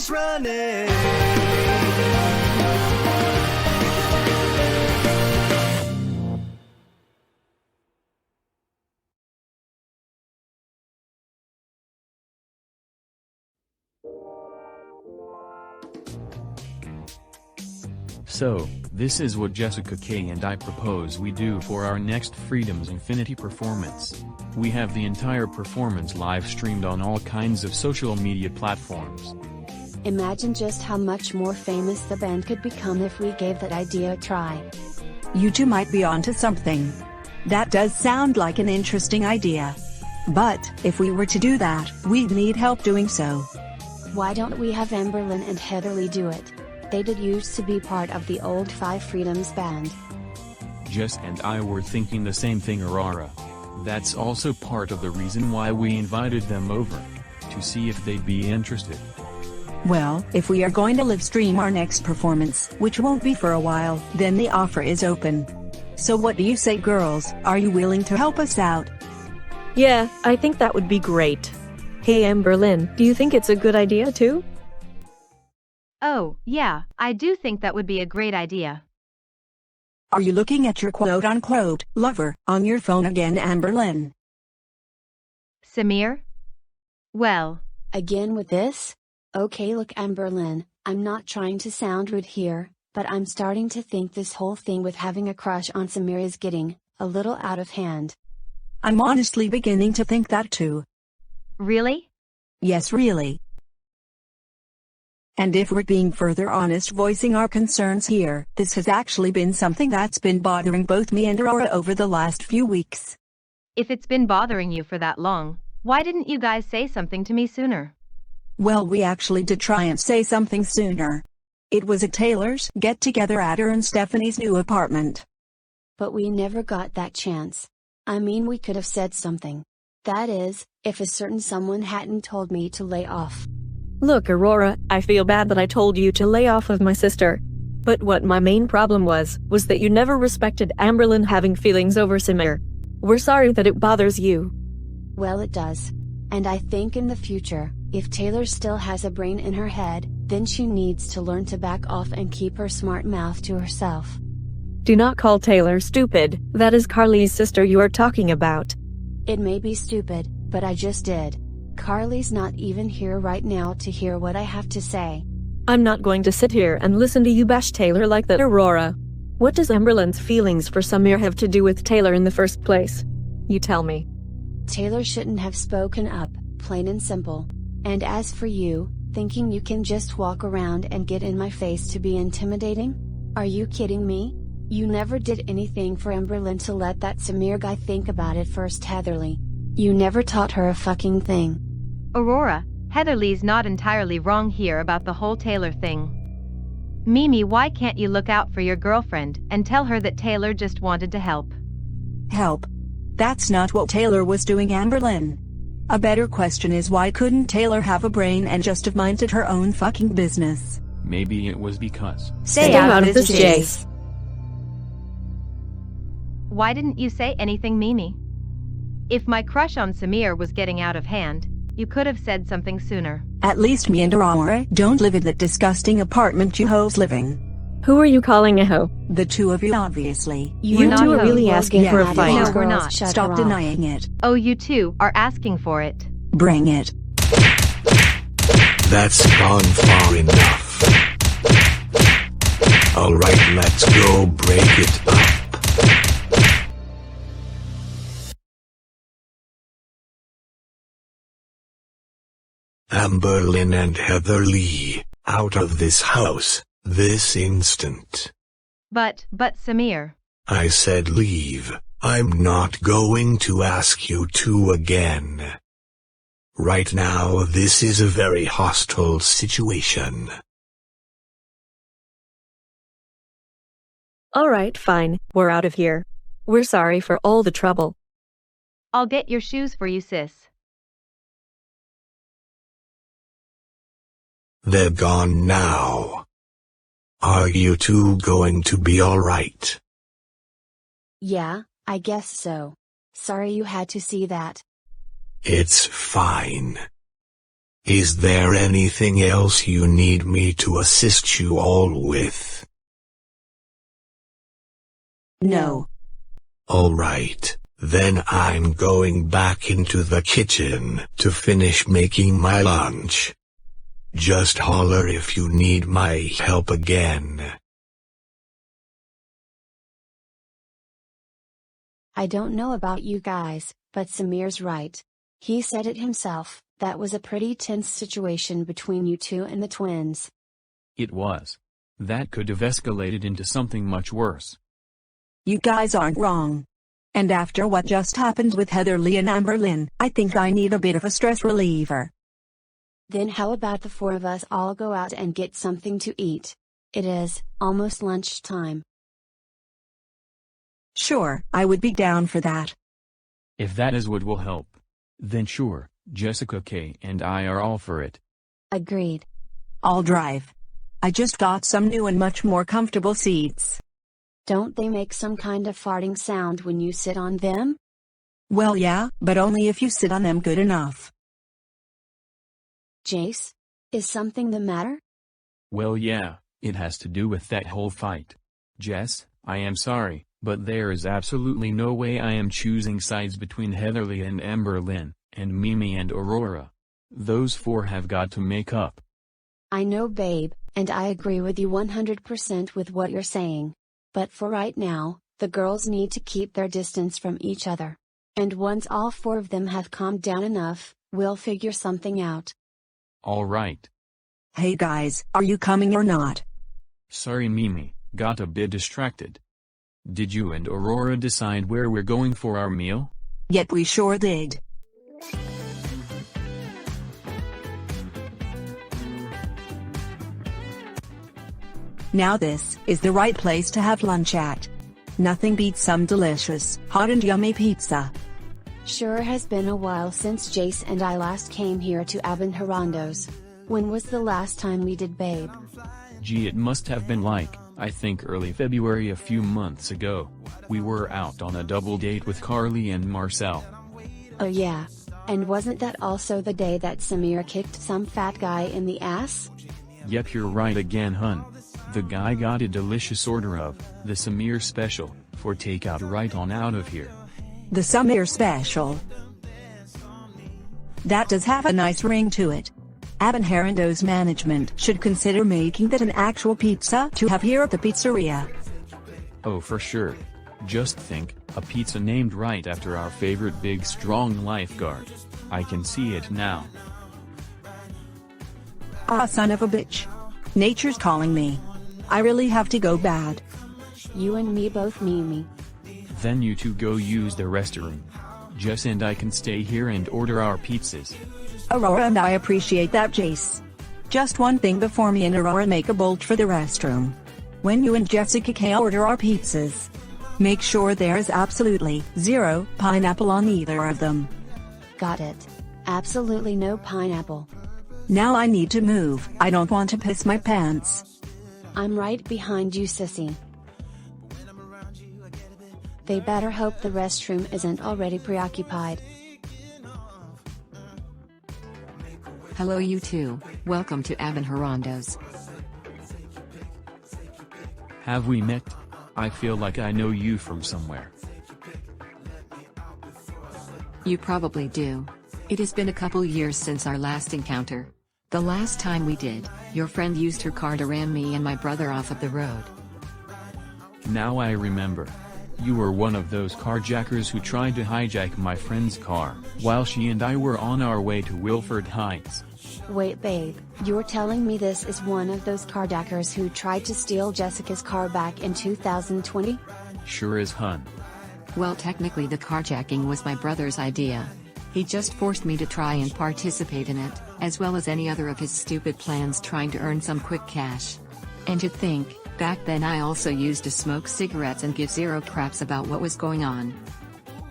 is running. So, this is what Jessica K and I propose we do for our next Freedom's Infinity performance. We have the entire performance live streamed on all kinds of social media platforms. Imagine just how much more famous the band could become if we gave that idea a try. You two might be onto something. That does sound like an interesting idea. But, if we were to do that, we'd need help doing so. Why don't we have Amberlynn and Heatherly do it? They did used to be part of the old Five Freedoms band. Jess and I were thinking the same thing, Aurora. That's also part of the reason why we invited them over. To see if they'd be interested. Well, if we are going to live stream our next performance, which won't be for a while, then the offer is open. So what do you say, girls? Are you willing to help us out? Yeah, I think that would be great. Hey Amberlynn, do you think it's a good idea too? Oh, yeah, I do think that would be a great idea. Are you looking at your quote-unquote lover on your phone again, Amberlynn? Samir? Well. Again with this? Okay, look, Amberlynn, I'm not trying to sound rude here, but I'm starting to think this whole thing with having a crush on Samir is getting a little out of hand. I'm honestly beginning to think that too. Really? Yes, really. And if we're being further honest, voicing our concerns here, this has actually been something that's been bothering both me and Aurora over the last few weeks. If it's been bothering you for that long, why didn't you guys say something to me sooner? Well, we actually did try and say something sooner. It was at Taylor's get-together at her and Stephanie's new apartment. But we never got that chance. I mean, we could have said something. That is, if a certain someone hadn't told me to lay off. Look, Aurora, I feel bad that I told you to lay off of my sister. But what my main problem was that you never respected Amberlynn having feelings over Samir. We're sorry that it bothers you. Well, it does. And I think in the future, if Taylor still has a brain in her head, then she needs to learn to back off and keep her smart mouth to herself. Do not call Taylor stupid. That is Carly's sister you are talking about. It may be stupid, but I just did. Carly's not even here right now to hear what I have to say. I'm not going to sit here and listen to you bash Taylor like that, Aurora. What does Amberlynn's feelings for Samir have to do with Taylor in the first place? You tell me. Taylor shouldn't have spoken up, plain and simple. And as for you, thinking you can just walk around and get in my face to be intimidating? Are you kidding me? You never did anything for Amberlynn to let that Samir guy think about it first, Heatherly. You never taught her a fucking thing. Aurora, Heatherly's not entirely wrong here about the whole Taylor thing. Mimi, why can't you look out for your girlfriend and tell her that Taylor just wanted to help? Help? That's not what Taylor was doing, Amberlynn. A better question is, why couldn't Taylor have a brain and just have minded her own fucking business? Maybe it was because... Stay out of this, Jace. Why didn't you say anything, Mimi? If my crush on Samir was getting out of hand, you could have said something sooner. At least me and Aurora don't live in that disgusting apartment you hoes live in. Who are you calling a hoe? The two of you, obviously. You two are really asking for a fight. No, we're not. Stop denying it. Oh, you two are asking for it. Bring it. That's gone far enough. Alright, let's go break it up. Amberlynn and Heatherly, out of this house, this instant. But Samir. I said leave. I'm not going to ask you to again. Right now, this is a very hostile situation. Alright, fine, we're out of here. We're sorry for all the trouble. I'll get your shoes for you, sis. They're gone now. Are you two going to be alright? Yeah, I guess so. Sorry you had to see that. It's fine. Is there anything else you need me to assist you all with? No. Alright, then I'm going back into the kitchen to finish making my lunch. Just holler if you need my help again. I don't know about you guys, but Samir's right. He said it himself, that was a pretty tense situation between you two and the twins. It was. That could have escalated into something much worse. You guys aren't wrong. And after what just happened with Heatherly and Amberlynn, I think I need a bit of a stress reliever. Then how about the four of us all go out and get something to eat? It is almost lunchtime. Sure, I would be down for that. If that is what will help, then sure, Jessica K and I are all for it. Agreed. I'll drive. I just got some new and much more comfortable seats. Don't they make some kind of farting sound when you sit on them? Well, yeah, but only if you sit on them good enough. Jace? Is something the matter? Well, yeah, it has to do with that whole fight. Jess, I am sorry, but there is absolutely no way I am choosing sides between Heatherly and Amberlynn, and Mimi and Aurora. Those four have got to make up. I know, babe, and I agree with you 100% with what you're saying. But for right now, the girls need to keep their distance from each other. And once all four of them have calmed down enough, we'll figure something out. All right. Hey guys, are you coming or not? Sorry Mimi, got a bit distracted. Did you and Aurora decide where we're going for our meal? Yep, we sure did. Now this is the right place to have lunch at. Nothing beats some delicious, hot and yummy pizza. Sure has been a while since Jace and I last came here to Abben Herando's. When was the last time we did, babe? Gee, it must have been like, I think early February a few months ago. We were out on a double date with Carly and Marcel. Oh yeah. And wasn't that also the day that Samir kicked some fat guy in the ass? Yep, you're right again, hun. The guy got a delicious order of, the Samir Special, for takeout right on out of here. The Samir Special. That does have a nice ring to it. Abben Herando's management should consider making that an actual pizza to have here at the pizzeria. Oh, for sure. Just think, a pizza named right after our favorite big strong lifeguard. I can see it now. Ah, son of a bitch. Nature's calling me. I really have to go bad. You and me both, Mimi. Then you two go use the restroom. Jess and I can stay here and order our pizzas. Aurora and I appreciate that, Jace. Just one thing before me and Aurora make a bolt for the restroom. When you and Jessica K order our pizzas, make sure there is absolutely zero pineapple on either of them. Got it. Absolutely no pineapple. Now I need to move. I don't want to piss my pants. I'm right behind you, sissy. They better hope the restroom isn't already preoccupied. Hello you two, welcome to Abben Herando's. Have we met? I feel like I know you from somewhere. You probably do. It has been a couple years since our last encounter. The last time we did, your friend used her car to ram me and my brother off of the road. Now I remember. You were one of those carjackers who tried to hijack my friend's car, while she and I were on our way to Wilford Heights. Wait, babe, you're telling me this is one of those carjackers who tried to steal Jessica's car back in 2020? Sure is, hun. Well, technically the carjacking was my brother's idea. He just forced me to try and participate in it, as well as any other of his stupid plans trying to earn some quick cash. And to think, back then I also used to smoke cigarettes and give zero craps about what was going on.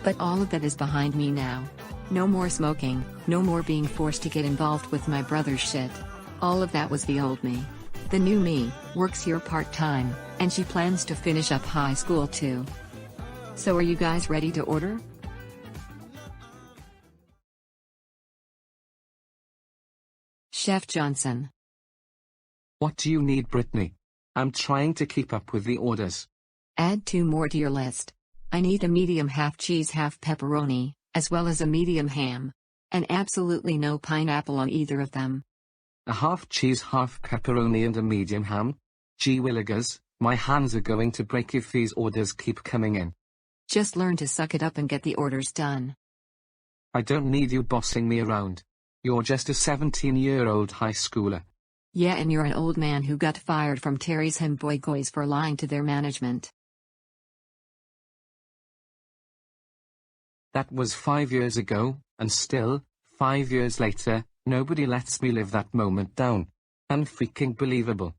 But all of that is behind me now. No more smoking, no more being forced to get involved with my brother's shit. All of that was the old me. The new me works here part-time, and she plans to finish up high school too. So are you guys ready to order? Chef Johnson. What do you need, Brittany? I'm trying to keep up with the orders. Add 2 more to your list. I need a medium half cheese half pepperoni, as well as a medium ham. And absolutely no pineapple on either of them. A half cheese, half pepperoni and a medium ham? Gee willigers, my hands are going to break if these orders keep coming in. Just learn to suck it up and get the orders done. I don't need you bossing me around. You're just a 17-year-old high schooler. Yeah, and you're an old man who got fired from Terry's Hemboy Boys for lying to their management. That was 5 years ago, and still, 5 years later, nobody lets me live that moment down. Unfreaking believable.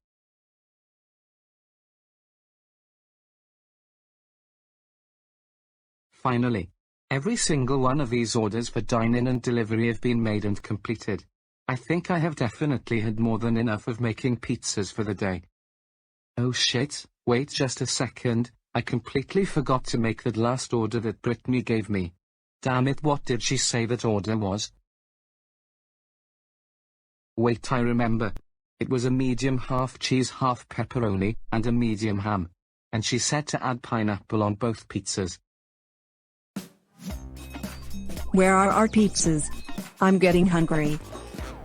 Finally, every single one of these orders for dine-in and delivery have been made and completed. I think I have definitely had more than enough of making pizzas for the day. Oh shit, wait just a second, I completely forgot to make that last order that Brittany gave me. Damn it, what did she say that order was? Wait, I remember. It was a medium half cheese half pepperoni, and a medium ham. And she said to add pineapple on both pizzas. Where are our pizzas? I'm getting hungry.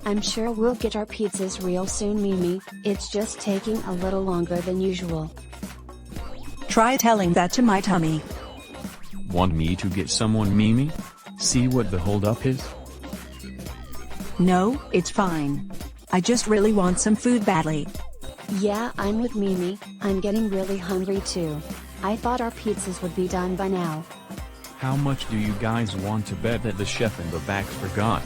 I'm sure we'll get our pizzas real soon, Mimi. It's just taking a little longer than usual. Try telling that to my tummy. Want me to get someone, Mimi? See what the holdup is? No, it's fine. I just really want some food badly. Yeah, I'm with Mimi. I'm getting really hungry too. I thought our pizzas would be done by now. How much do you guys want to bet that the chef in the back forgot?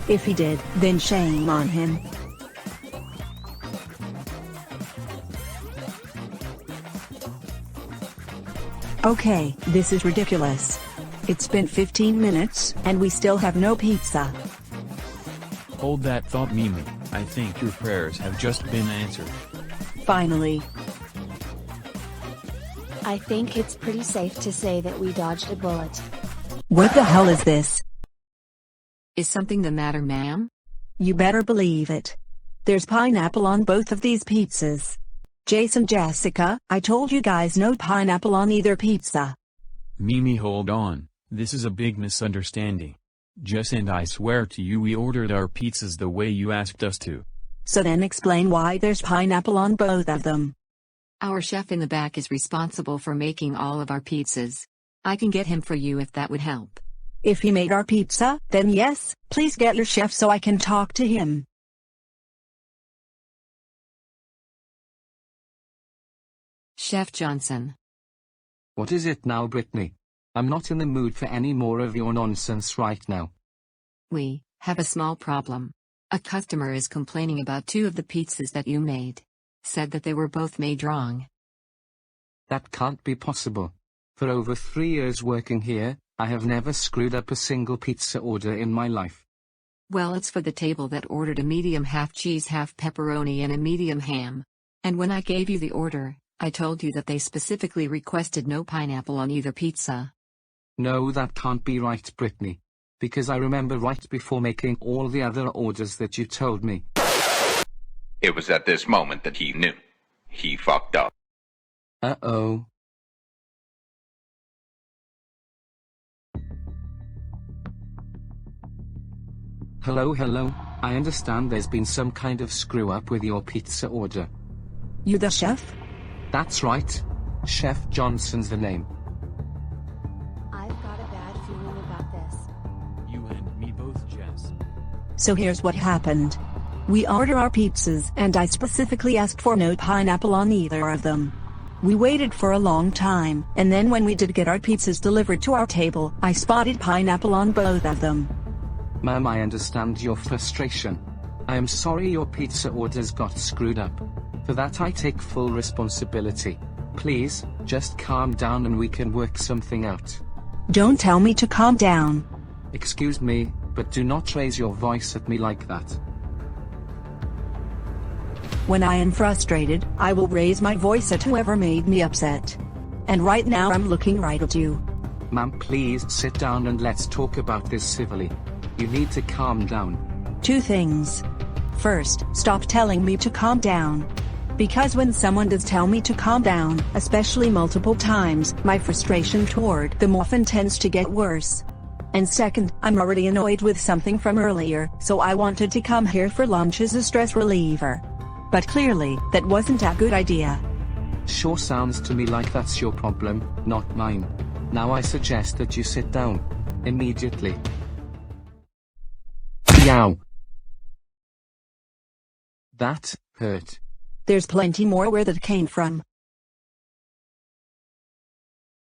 If he did, then shame on him. Okay, this is ridiculous. It's been 15 minutes, and we still have no pizza. Hold that thought, Mimi. I think your prayers have just been answered. Finally. I think it's pretty safe to say that we dodged a bullet. What the hell is this? Is something the matter, ma'am? You better believe it. There's pineapple on both of these pizzas. Jace and Jessica, I told you guys no pineapple on either pizza. Mimi, hold on. This is a big misunderstanding. Jess and I swear to you we ordered our pizzas the way you asked us to. So then explain why there's pineapple on both of them. Our chef in the back is responsible for making all of our pizzas. I can get him for you if that would help. If he made our pizza, then yes, please get your chef so I can talk to him. Chef Johnson. What is it now, Brittany? I'm not in the mood for any more of your nonsense right now. We have a small problem. A customer is complaining about 2 of the pizzas that you made. Said that they were both made wrong. That can't be possible. For over 3 years working here, I have never screwed up a single pizza order in my life. Well, it's for the table that ordered a medium half cheese half pepperoni and a medium ham. And when I gave you the order, I told you that they specifically requested no pineapple on either pizza. No, that can't be right, Brittany. Because I remember right before making all the other orders that you told me. It was at this moment that he knew. He fucked up. Uh-oh. Hello. I understand there's been some kind of screw-up with your pizza order. You the chef? That's right. Chef Johnson's the name. I've got a bad feeling about this. You and me both, Jess. So here's what happened. We ordered our pizzas and I specifically asked for no pineapple on either of them. We waited for a long time, and then when we did get our pizzas delivered to our table, I spotted pineapple on both of them. Ma'am, I understand your frustration. I am sorry your pizza orders got screwed up. For that I take full responsibility. Please, just calm down and we can work something out. Don't tell me to calm down. Excuse me, but do not raise your voice at me like that. When I am frustrated, I will raise my voice at whoever made me upset. And right now I'm looking right at you. Ma'am, please sit down and let's talk about this civilly. You need to calm down. 2 things. First, stop telling me to calm down. Because when someone does tell me to calm down, especially multiple times, my frustration toward them often tends to get worse. And second, I'm already annoyed with something from earlier, so I wanted to come here for lunch as a stress reliever. But clearly, that wasn't a good idea. Sure sounds to me like that's your problem, not mine. Now I suggest that you sit down. Immediately. Yow. That hurt. There's plenty more where that came from.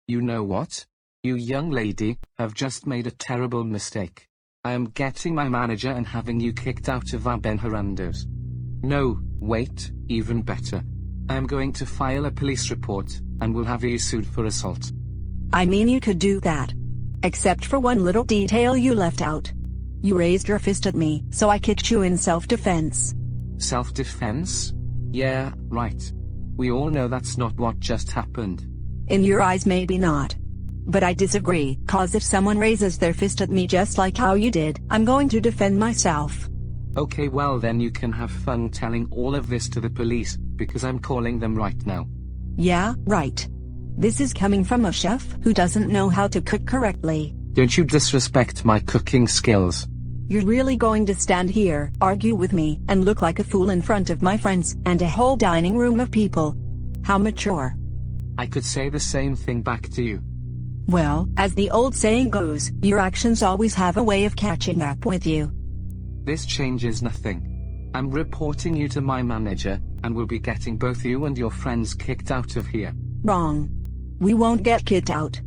You know what? You young lady have just made a terrible mistake. I am getting my manager and having you kicked out of Abben Herando's. No, wait, even better. I am going to file a police report, and will have you sued for assault. I mean, you could do that. Except for one little detail you left out. You raised your fist at me, so I kicked you in self-defense. Self-defense? Yeah, right. We all know that's not what just happened. In your eyes maybe not. But I disagree, cause if someone raises their fist at me just like how you did, I'm going to defend myself. Okay, well then you can have fun telling all of this to the police, because I'm calling them right now. Yeah, right. This is coming from a chef who doesn't know how to cook correctly. Don't you disrespect my cooking skills. You're really going to stand here, argue with me, and look like a fool in front of my friends, and a whole dining room of people? How mature. I could say the same thing back to you. Well, as the old saying goes, your actions always have a way of catching up with you. This changes nothing. I'm reporting you to my manager, and will be getting both you and your friends kicked out of here. Wrong. We won't get kicked out.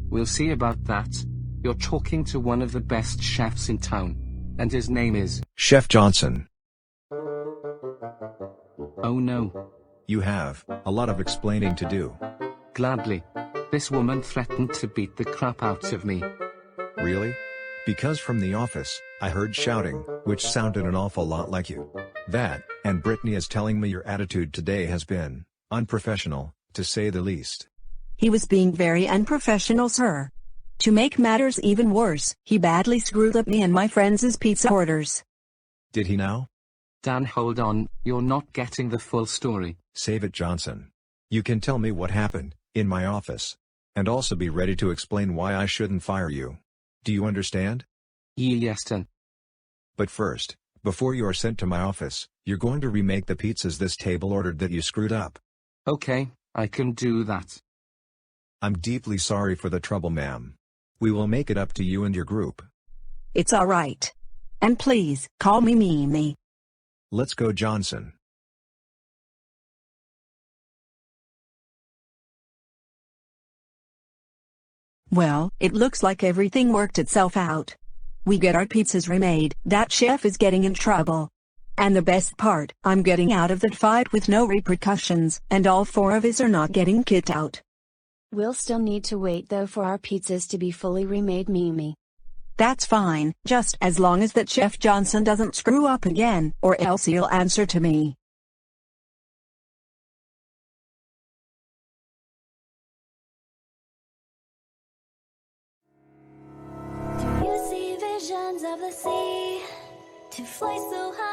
We'll see about that. You're talking to one of the best chefs in town. And his name is Chef Johnson. Oh no. You have a lot of explaining to do. Gladly. This woman threatened to beat the crap out of me. Really? Because from the office, I heard shouting, which sounded an awful lot like you. That, and Brittany is telling me your attitude today has been unprofessional, to say the least. He was being very unprofessional, sir. To make matters even worse, he badly screwed up me and my friends' pizza orders. Did he now? Dan, hold on, you're not getting the full story. Save it, Johnson. You can tell me what happened, in my office. And also be ready to explain why I shouldn't fire you. Do you understand? Yes, Dan. But first, before you're sent to my office, you're going to remake the pizzas this table ordered that you screwed up. Okay, I can do that. I'm deeply sorry for the trouble, ma'am. We will make it up to you and your group. It's all right. And please, call me Mimi. Let's go, Johnson. Well, it looks like everything worked itself out. We get our pizzas remade, that chef is getting in trouble. And the best part, I'm getting out of that fight with no repercussions, and all four of us are not getting kicked out. We'll still need to wait though for our pizzas to be fully remade, Mimi. That's fine, just as long as that Chef Johnson doesn't screw up again, or else he'll answer to me. Do you see visions of the sea? To fly so high